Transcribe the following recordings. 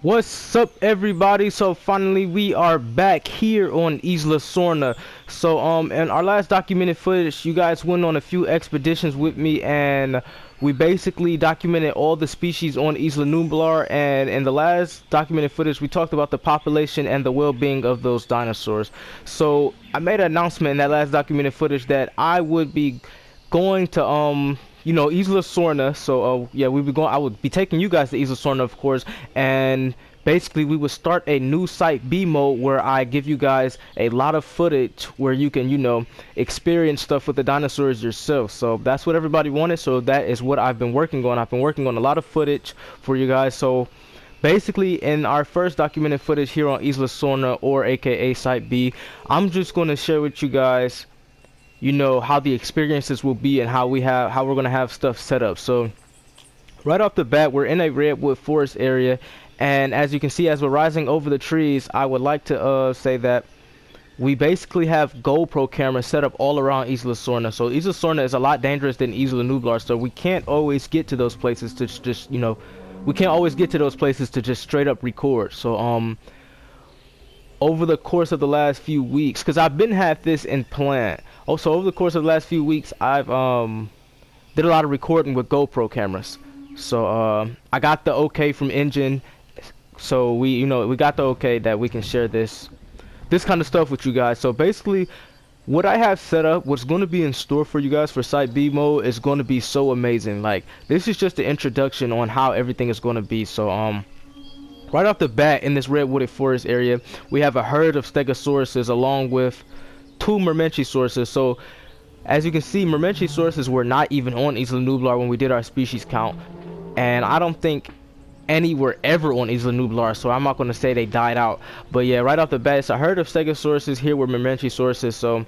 What's up, everybody? So finally we are back here on Isla Sorna. So in our last documented footage, you guys went on a few expeditions with me, and we basically documented all the species on Isla Nublar. And in the last documented footage, we talked about the population and the well-being of those dinosaurs. So I made an announcement in that last documented footage that I would be going to Isla Sorna. So yeah, we be going. I would be taking you guys to Isla Sorna, of course, and basically we would start a new site B mode where I give you guys a lot of footage where you can experience stuff with the dinosaurs yourself. So that's what everybody wanted, so that is what I've been working on. I've been working on a lot of footage for you guys. So basically, in our first documented footage here on Isla Sorna, or aka Site B, I'm just going to share with you guys how the experiences will be and how we're going to have stuff set up. So right off the bat, we're in a redwood forest area, and as you can see, as we're rising over the trees, I would like to say that we basically have GoPro cameras set up all around Isla Sorna. So Isla Sorna is a lot dangerous than Isla Nublar, so we can't always get to those places to just we can't always get to those places to just straight up record. So over the course of the last few weeks, because I've been had this in plan. Also, over the course of the last few weeks, I've did a lot of recording with GoPro cameras. So I got the okay from Engine, so we got the okay that we can share this kind of stuff with you guys. So basically, what I have set up, what's going to be in store for you guys for Site B mode is going to be so amazing. Like, this is just the introduction on how everything is going to be. So right off the bat, in this redwooded forest area, we have a herd of stegosauruses along with two myrmentisauruses. So as you can see, myrmentisauruses were not even on Isla Nublar when we did our species count, and I don't think any were ever on Isla Nublar, so I'm not going to say they died out. But yeah, right off the bat, it's a herd of stegosauruses here with myrmentisauruses, so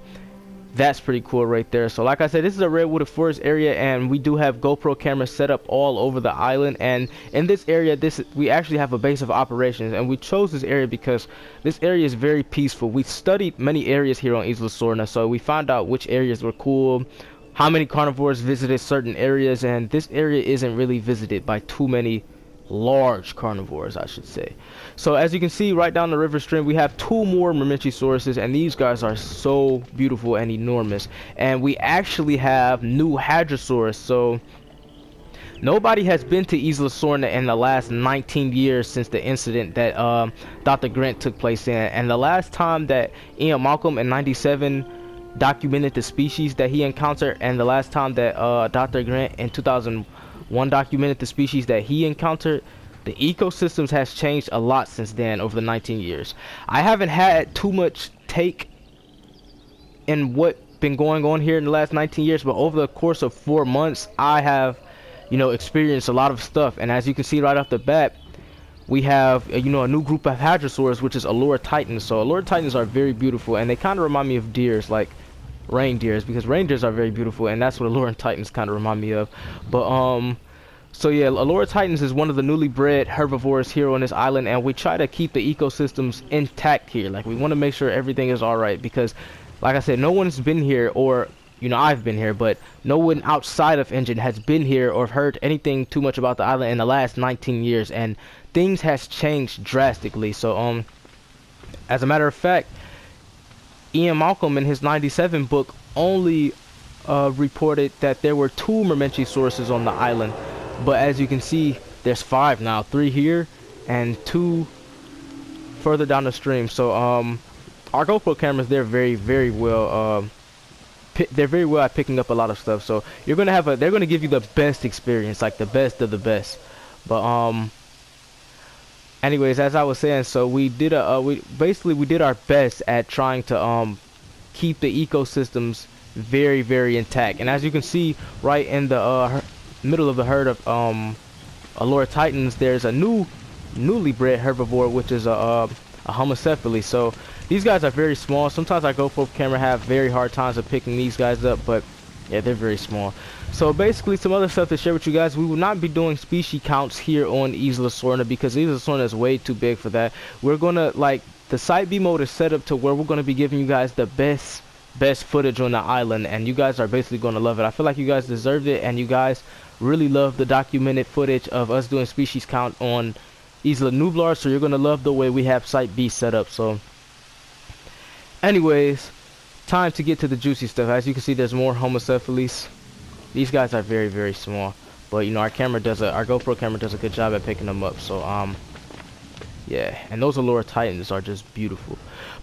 that's pretty cool right there. So like I said, this is a redwooded forest area, and we do have GoPro cameras set up all over the island. And in this area, we actually have a base of operations, and we chose this area because this area is very peaceful. We studied many areas here on Isla Sorna, so we found out which areas were cool, how many carnivores visited certain areas, and this area isn't really visited by too many large carnivores, I should say. So as you can see, right down the river stream, we have two more myrmentisauruses, and these guys are so beautiful and enormous. And we actually have new hadrosaurus. So nobody has been to Isla Sorna in the last 19 years since the incident that Dr. Grant took place in. And the last time that Ian Malcolm in '97 documented the species that he encountered, and the last time that Dr. Grant in 2001 documented the species that he encountered, the ecosystems has changed a lot since then over the 19 years. I haven't had too much take in what been going on here in the last 19 years, but over the course of 4 months, I have, experienced a lot of stuff. And as you can see right off the bat, we have, a new group of hadrosaurs, which is Allura titans. So Allura titans are very beautiful, and they kind of remind me of deers, like reindeers, because reindeers are very beautiful, and that's what Allura titans kind of remind me of. But so yeah, Allura titans is one of the newly bred herbivores here on this island, and we try to keep the ecosystems intact here. Like, we want to make sure everything is all right, because like I said, no one's been here, or I've been here, but no one outside of Engine has been here or heard anything too much about the island in the last 19 years, and things has changed drastically. So as a matter of fact, Ian Malcolm in his '97 book only reported that there were two myrmentisauruses on the island, but as you can see, there's 5 now, 3 here and 2 further down the stream. So our GoPro cameras, they're very well at picking up a lot of stuff. So they're gonna give you the best experience, like the best of the best. But anyways, as I was saying, so we did we did our best at trying to keep the ecosystems very intact. And as you can see, right in the middle of the herd of Allura titans, there's a newly bred herbivore, which is a homocephaly. So these guys are very small. Sometimes our GoPro camera have very hard times of picking these guys up, but yeah, they're very small. So basically, some other stuff to share with you guys. We will not be doing species counts here on Isla Sorna because Isla Sorna is way too big for that. We're gonna, like, the Site B mode is set up to where we're gonna be giving you guys the best footage on the island, and you guys are basically gonna love it. I feel like you guys deserved it, and you guys really love the documented footage of us doing species count on Isla Nublar, so you're gonna love the way we have Site B set up. So anyways, time to get to the juicy stuff. As you can see, there's more homocephalus. These guys are very, very small, but you know, our GoPro camera does a good job at picking them up. So yeah, and those Allura Titans are just beautiful.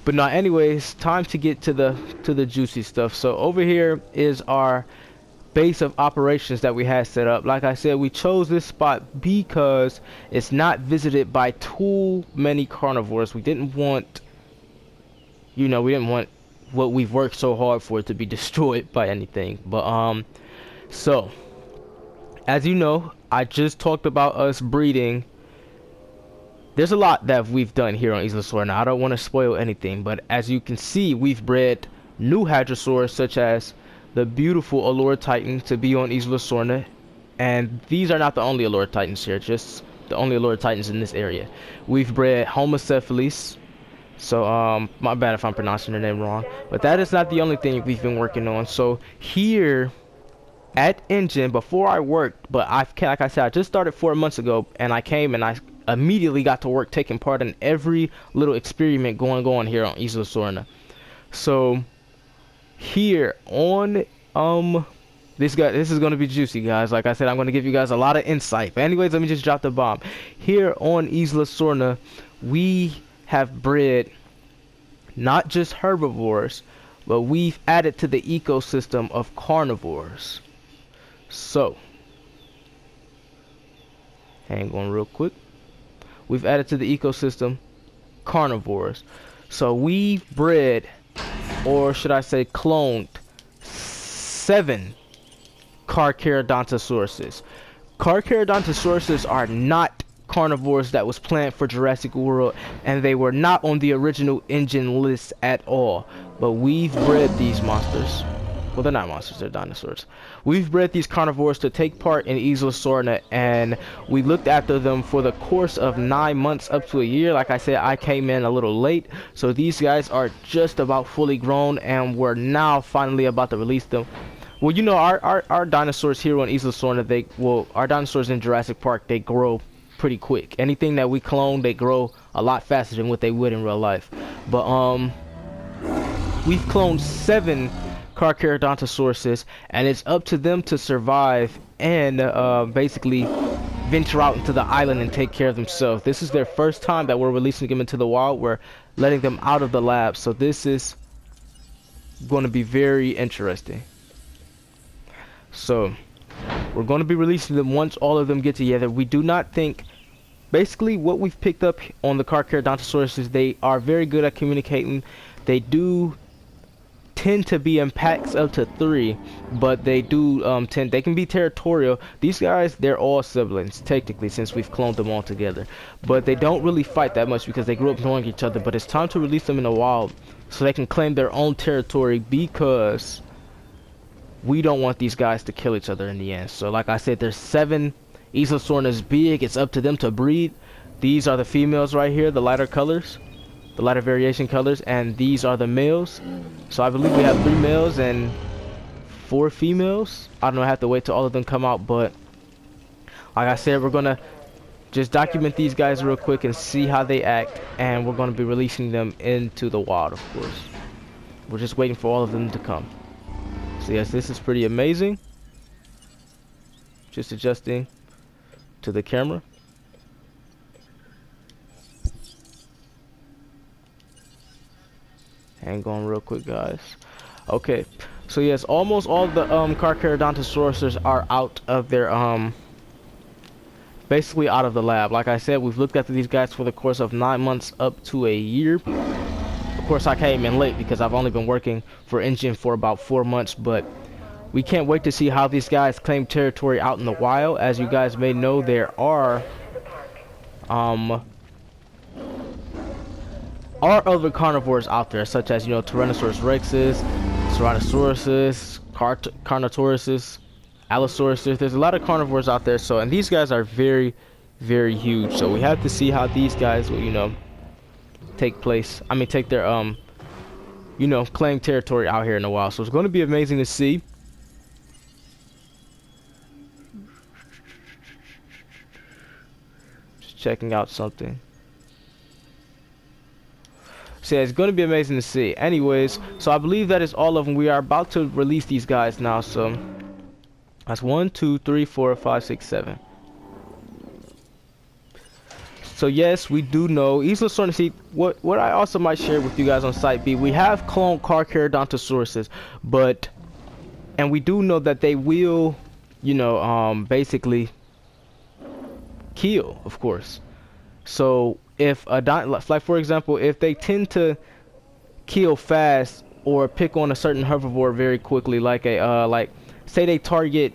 But now, anyways, time to get to the juicy stuff. So over here is our base of operations that we had set up. Like I said, we chose this spot because it's not visited by too many carnivores. We didn't want, you know, we didn't want what we've worked so hard for to be destroyed by anything. But so as you know, I just talked about us breeding. There's a lot that we've done here on Isla Sorna. I don't want to spoil anything, but as you can see, we've bred new hadrosaurs such as the beautiful Allura Titan to be on Isla Sorna. And these are not the only Allura Titans here, just the only Allura Titans in this area. We've bred homocephalus. So my bad if I'm pronouncing the name wrong, but that is not the only thing we've been working on. So here at Engine, before I worked, but like I said, I just started 4 months ago, and I came and I immediately got to work taking part in every little experiment going on here on Isla Sorna. So here on this is going to be juicy, guys. Like I said, I'm going to give you guys a lot of insight. But anyways, let me just drop the bomb. Here on Isla Sorna, we have bred not just herbivores, but we've added to the ecosystem of carnivores. So hang on real quick. We've added to the ecosystem carnivores. So we've bred, or should I say cloned, 7 Carcharodontosaurus. Carcharodontosaurus are not carnivores that was planned for Jurassic World, and they were not on the original Engine list at all. But we've bred these monsters. Well, they're not monsters, they're dinosaurs. We've bred these carnivores to take part in Isla Sorna, and we looked after them for the course of 9 months up to a year. Like I said, I came in a little late, so these guys are just about fully grown, and we're now finally about to release them. Well, you know, our dinosaurs here on Isla Sorna, our dinosaurs in Jurassic Park, they grow pretty quick. Anything that we clone, they grow a lot faster than what they would in real life. But we've cloned 7 Carcharodontosaurus, and it's up to them to survive and basically venture out into the island and take care of themselves. This is their first time that we're releasing them into the wild. We're letting them out of the lab, so this is going to be very interesting. So we're going to be releasing them once all of them get together. We do not think, basically what we've picked up on the Carcharodontosaurus is they are very good at communicating. They do tend to be in packs up to 3, but they do they can be territorial. These guys, they're all siblings technically, since we've cloned them all together, but they don't really fight that much because they grew up knowing each other. But it's time to release them in the wild so they can claim their own territory, because we don't want these guys to kill each other in the end. So like I said, there's 7. Isla Sorna is big. It's up to them to breed. These are the females right here, the lighter colors, the lighter variation colors, and these are the males. So I believe we have 3 males and 4 females. I don't know, I have to wait till all of them come out, but like I said, we're gonna just document these guys real quick and see how they act, and we're gonna be releasing them into the wild, of course. We're just waiting for all of them to come. So yes, this is pretty amazing. Just adjusting to the camera. Hang on real quick, guys. Okay, so yes, almost all the Carcharodontosaurus are out of their basically out of the lab. Like I said, we've looked after these guys for the course of 9 months up to a year. Of course, I came in late because I've only been working for Engine for about 4 months, but we can't wait to see how these guys claim territory out in the wild. As you guys may know, there are other carnivores out there, such as, you know, Tyrannosaurus rexes, Sorna.Alot, Carcharodontosaurus, Allosaurus. There's a lot of carnivores out there. So, and these guys are very, very huge. So we have to see how these guys will, you know, take their you know, claim territory out here in the wild. So it's going to be amazing to see. Just just checking out something. So yeah, it's going to be amazing to see. Anyways, so I believe that is all of them. We are about to release these guys now. So that's 1, 2, 3, 4, 5, 6, 7. So yes, we do know Isla Sorna. See, what I also might share with you guys on Site B, we have cloned Carcharodontosaurus, and we do know that they will, you know, basically kill, of course. So if like for example, if they tend to kill fast or pick on a certain herbivore very quickly, like say they target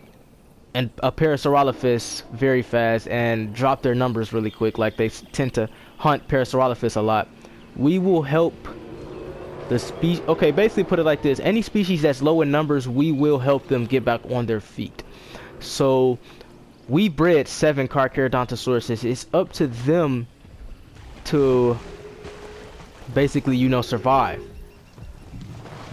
a Parasaurolophus very fast and drop their numbers really quick, like they tend to hunt Parasaurolophus a lot, we will help the species. Okay, basically put it like this: any species that's low in numbers, we will help them get back on their feet. So we bred 7 Carcharodontosaurus. It's up to them to basically, you know, survive.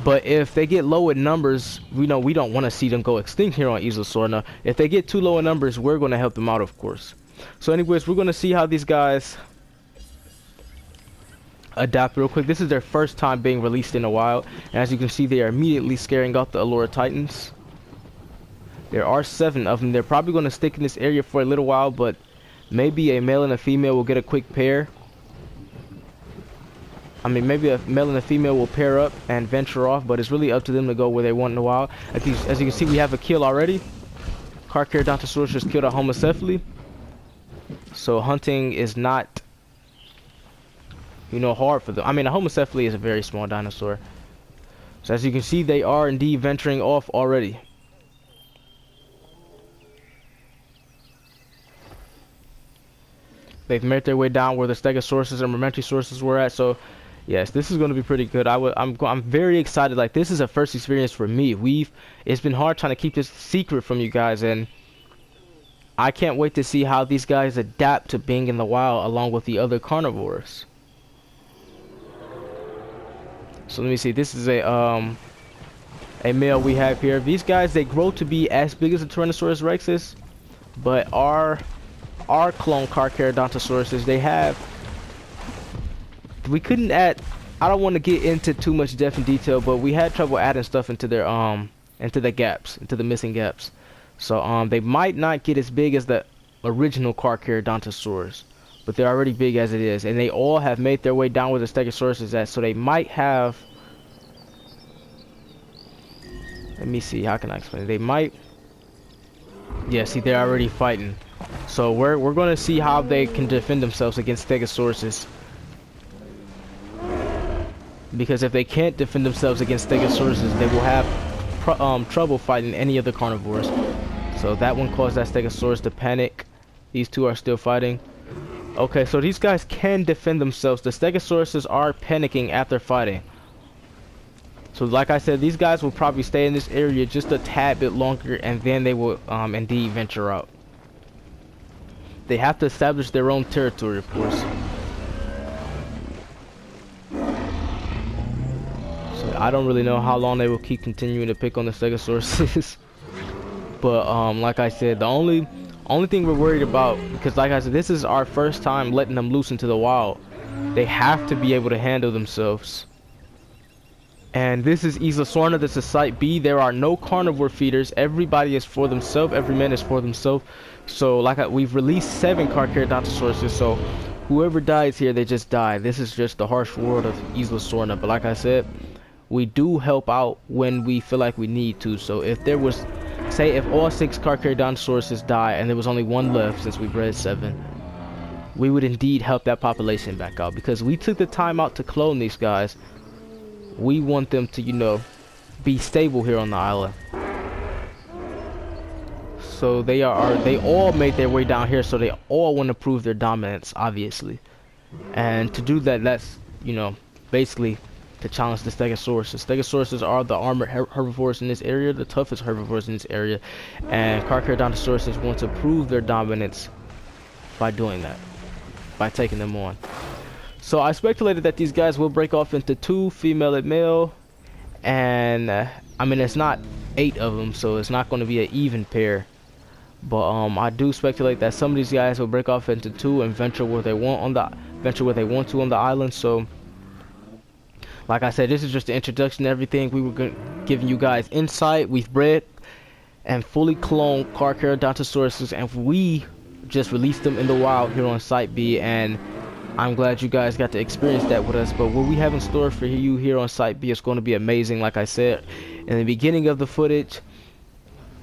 But if they get low in numbers, we know we don't want to see them go extinct here on Isla Sorna. If they get too low in numbers, we're going to help them out, of course. So anyways, we're going to see how these guys adapt real quick. This is their first time being released in a while. And as you can see, they are immediately scaring off the Allura Titans. There are 7 of them. They're probably going to stick in this area for a little while, but maybe a male and a female will get a quick pair. I mean, maybe a male and a female will pair up and venture off, but it's really up to them to go where they want in a while. As you can see, we have a kill already. Carcharodontosaurus just killed a homocephaly. So hunting is not, you know, hard for them. I mean, a homocephaly is a very small dinosaur. So as you can see, they are indeed venturing off already. They've made their way down where the Stegosauruses and Myrmentosauruses were at. So yes, this is going to be pretty good. I'm very excited. Like, this is a first experience for me. It's been hard trying to keep this secret from you guys, and I can't wait to see how these guys adapt to being in the wild along with the other carnivores. So let me see. This is a male we have here. These guys, they grow to be as big as the Tyrannosaurus Rexes, but our clone Carcharodontosaurus, they have, we couldn't add, I don't want to get into too much depth and detail, but we had trouble adding stuff into their into the missing gaps. So they might not get as big as the original Carcharodontosaurus, but they're already big as it is, and they all have made their way down where the Stegosaurus is at. So they might have, let me see, how can I explain it? They might, yeah, see, they're already fighting. So we're going to see how they can defend themselves against Stegosauruses. Because if they can't defend themselves against Stegosauruses, they will have trouble fighting any of the carnivores. So that one caused that Stegosaurus to panic. These two are still fighting. Okay, so these guys can defend themselves. The Stegosauruses are panicking after fighting. So like I said, these guys will probably stay in this area just a tad bit longer, and then they will indeed venture out. They have to establish their own territory, of course. So I don't really know how long they will keep continuing to pick on the Stegosauruses. But like I said, the only thing we're worried about, because like I said, this is our first time letting them loose into the wild. They have to be able to handle themselves. And this is Isla Sorna. This is Site B. There are no carnivore feeders. Everybody is for themselves. Every man is for themselves. So we've released 7 Carcharodontosaurus. So whoever dies here, they just die. This is just the harsh world of Isla Sorna. But like I said, we do help out when we feel like we need to. So if there was, say if all 6 Carcharodontosaurus die and there was only 1 left, since we bred 7, we would indeed help that population back out, because we took the time out to clone these guys. We want them to, you know, be stable here on the island. So they all made their way down here, so they all want to prove their dominance, obviously. And to do that, that's, you know, basically to challenge the Stegosaurus. The Stegosauruses are the armored herbivores in this area, the toughest herbivores in this area, and Carcharodontosaurus want to prove their dominance by doing that, by taking them on. So I speculated that these guys will break off into 2, female and male, and I mean, it's not 8 of them, so it's not going to be an even pair. But I do speculate that some of these guys will break off into two and venture where they want to on the island. So, like I said, this is just the introduction to everything. We were giving you guys insight. We've bred and fully cloned Carcharodontosaurus, and we just released them in the wild here on Site B, and I'm glad you guys got to experience that with us. But what we have in store for you here on Site B is going to be amazing. Like I said in the beginning of the footage,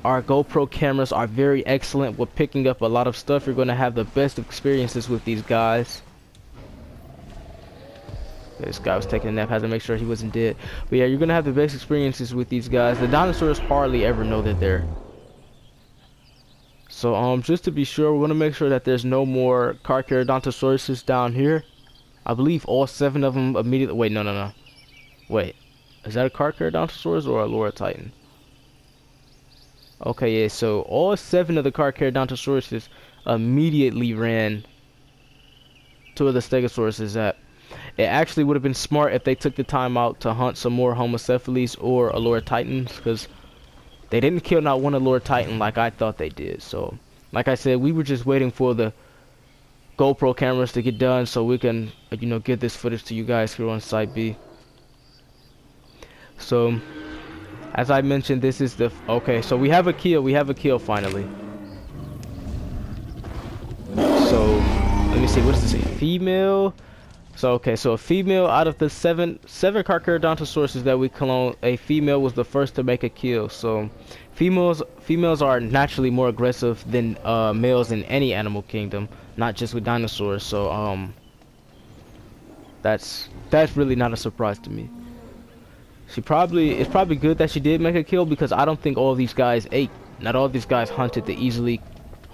our GoPro cameras are very excellent with picking up a lot of stuff. You're going to have the best experiences with these guys. This guy was taking a nap, had to make sure he wasn't dead. But yeah, you're gonna have the best experiences with these guys. The dinosaurs hardly ever know that they're. So just to be sure, we're gonna make sure that there's no more Carcharodontosauruses down here. I believe all 7 of them immediately. Wait, no. Wait, is that a Carcharodontosaurus or a Laura Titan? Okay, yeah. So all 7 of the Carcharodontosauruses immediately ran to where the Stegosaurus is at. It actually would have been smart if they took the time out to hunt some more Homocephalus or Allura Titans, because they didn't kill not one Allura Titan like I thought they did. So, like I said, we were just waiting for the GoPro cameras to get done so we can, you know, get this footage to you guys here on Site B. So, as I mentioned, this is the... Okay, so we have a kill finally. So, let me see, what does this say? Female... So okay, so a female out of the seven Carcharodontosaurus that we cloned, a female was the first to make a kill. So females are naturally more aggressive than males in any animal kingdom, not just with dinosaurs. So that's really not a surprise to me. It's probably good that she did make a kill, because I don't think all of these guys ate. Not all of these guys hunted the easily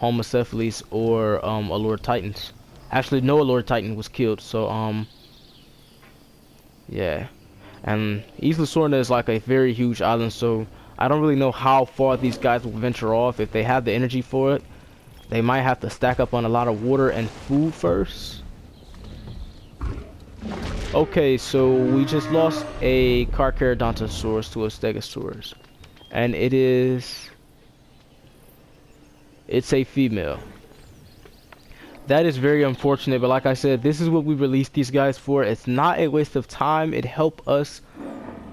Homocephalus or Allura Titans. Actually, no Allura Titan was killed, so, yeah. And Isla Sorna is like a very huge island, so I don't really know how far these guys will venture off. If they have the energy for it, they might have to stack up on a lot of water and food first. Okay, so we just lost a Carcharodontosaurus to a Stegosaurus. And it's a female. That is very unfortunate, but like I said, this is what we released these guys for. It's not a waste of time. It helped us.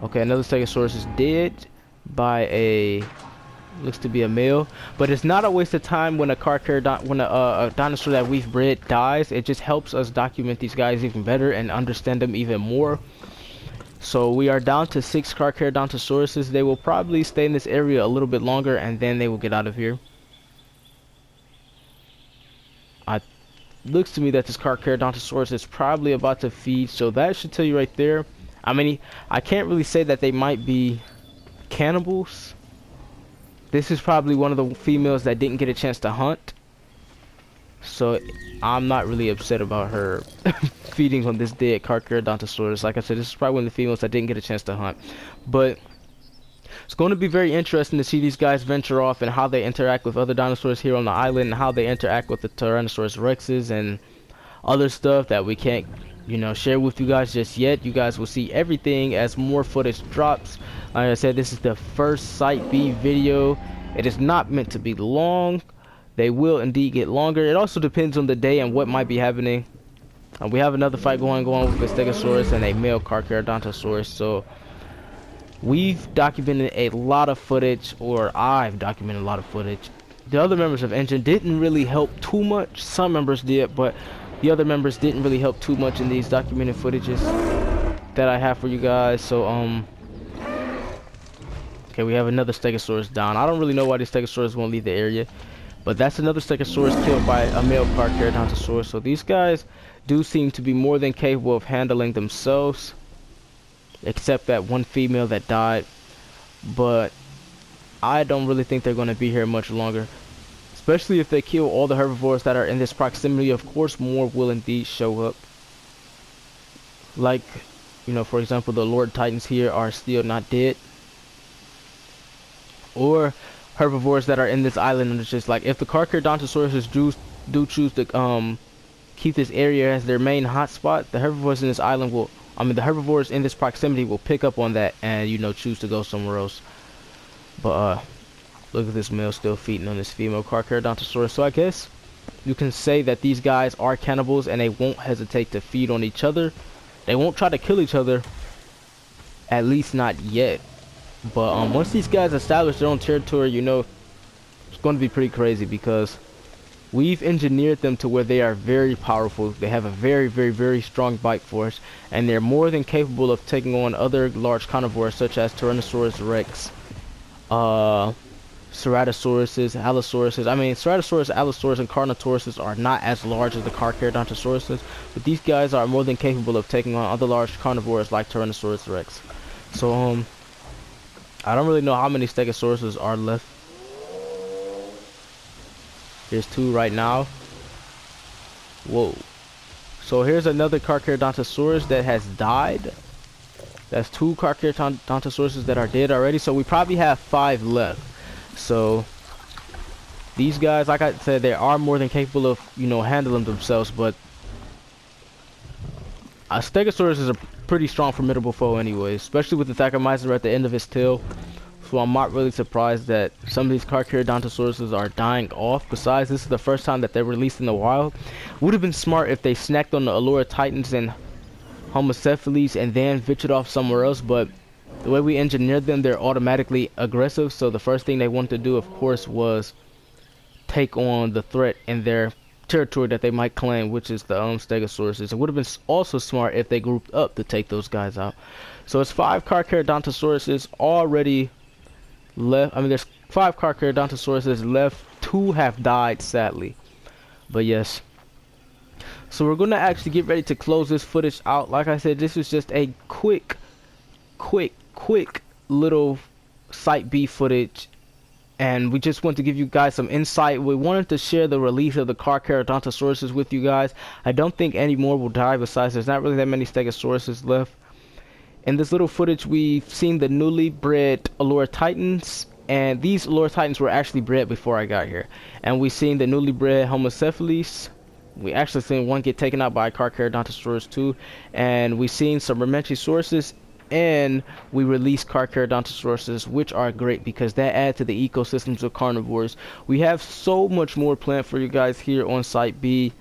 Okay, another Stegosaurus is dead by a... looks to be a male. But it's not a waste of time when a dinosaur that we've bred dies. It just helps us document these guys even better and understand them even more. So we are down to 6 Carcharodontosauruses. They will probably stay in this area a little bit longer, and then they will get out of here. Looks to me that this Carcharodontosaurus is probably about to feed, so that should tell you right there. I mean, I can't really say that they might be cannibals. This is probably one of the females that didn't get a chance to hunt, so I'm not really upset about her feeding on this dead Carcharodontosaurus. Like I said, this is probably one of the females that didn't get a chance to hunt, but it's going to be very interesting to see these guys venture off and how they interact with other dinosaurs here on the island, and how they interact with the Tyrannosaurus Rexes and other stuff that we can't, you know, share with you guys just yet. You guys will see everything as more footage drops. Like I said, this is the first Site B video. It is not meant to be long. They will indeed get longer. It also depends on the day and what might be happening. We have another fight going on with a Stegosaurus and a male Carcharodontosaurus. So we've documented a lot of footage, or I've documented a lot of footage. The other members of Engine didn't really help too much. Some members did, but the other members didn't really help too much in these documented footages that I have for you guys. So, okay, we have another Stegosaurus down. I don't really know why this Stegosaurus won't leave the area, but that's another Stegosaurus killed by a male Carcharodontosaurus. So these guys do seem to be more than capable of handling themselves, except that one female that died. But I don't really think they're going to be here much longer, especially if they kill all the herbivores that are in this proximity. Of course, more will indeed show up. Like, you know, for example, the Lord Titans here are still not dead, or herbivores that are in this island. And it's just like, if the Carcharodontosauruses do choose to keep this area as their main hotspot, the herbivores in this island will, the herbivores in this proximity will pick up on that and, you know, choose to go somewhere else. But Look at this male still feeding on this female Carcharodontosaurus. So I guess you can say that these guys are cannibals and they won't hesitate to feed on each other. They won't try to kill each other, at least not yet. But once these guys establish their own territory, you know, it's going to be pretty crazy because we've engineered them to where they are very powerful. They have a very strong bite force, and they're more than capable of taking on other large carnivores such as Tyrannosaurus Rex, Ceratosauruses, Allosauruses. I mean, Ceratosaurus, Allosaurus, and Carnotauruses are not as large as the Carcharodontosauruses, but these guys are more than capable of taking on other large carnivores like Tyrannosaurus Rex. So, I don't really know how many Stegosauruses are left. There's 2 right now. Whoa. So here's another Carcharodontosaurus that has died. That's 2 Carcharodontosauruses that are dead already. So we probably have 5 left. So these guys, like I said, they are more than capable of, you know, handling themselves. But a Stegosaurus is a pretty strong, formidable foe anyway, especially with the Thachomizer at the end of his tail. So I'm not really surprised that some of these Carcharodontosauruses are dying off. Besides, this is the first time that they're released in the wild. Would have been smart if they snacked on the Allura Titans and Homocephalus and then ventured off somewhere else, but the way we engineered them, they're automatically aggressive. So the first thing they wanted to do, of course, was take on the threat in their territory that they might claim, which is the Stegosauruses. It would have been also smart if they grouped up to take those guys out. So it's 5 Carcharodontosauruses already left. I mean, there's 5 Carcharodontosauruses left. 2 have died, sadly. But yes. So we're going to actually get ready to close this footage out. Like I said, this is just a quick little Site B footage. And we just want to give you guys some insight. We wanted to share the release of the Carcharodontosauruses with you guys. I don't think any more will die. Besides, there's not really that many Stegosauruses left. In this little footage, we've seen the newly bred Allura Titans, and these Allura Titans were actually bred before I got here. And we've seen the newly bred Homocephalus. We actually seen one get taken out by a Carcharodontosaurus too, and we've seen some Rumentisauruses, and we released Carcharodontosauruses, which are great because that adds to the ecosystems of carnivores. We have so much more planned for you guys here on Site B.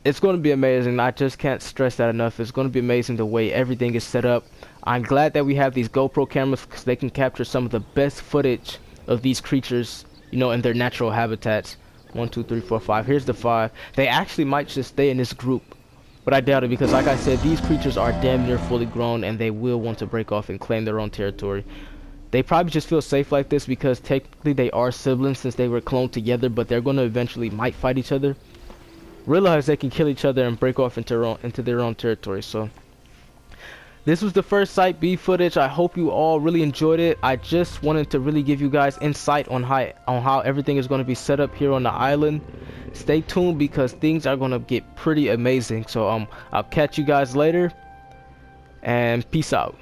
It's going to be amazing. I just can't stress that enough. It's going to be amazing the way everything is set up. I'm glad that we have these GoPro cameras because they can capture some of the best footage of these creatures, you know, in their natural habitats. 1, 2, 3, 4, 5. Here's the 5. They actually might just stay in this group, but I doubt it because, like I said, these creatures are damn near fully grown and they will want to break off and claim their own territory. They probably just feel safe like this because technically they are siblings since they were cloned together, but they're going to eventually might fight each other, realize they can kill each other, and break off into their own territory. So this was the first Site B footage. I hope you all really enjoyed it. I just wanted to really give you guys insight on how everything is going to be set up here on the island. Stay tuned because things are going to get pretty amazing. So I'll catch you guys later, and peace out.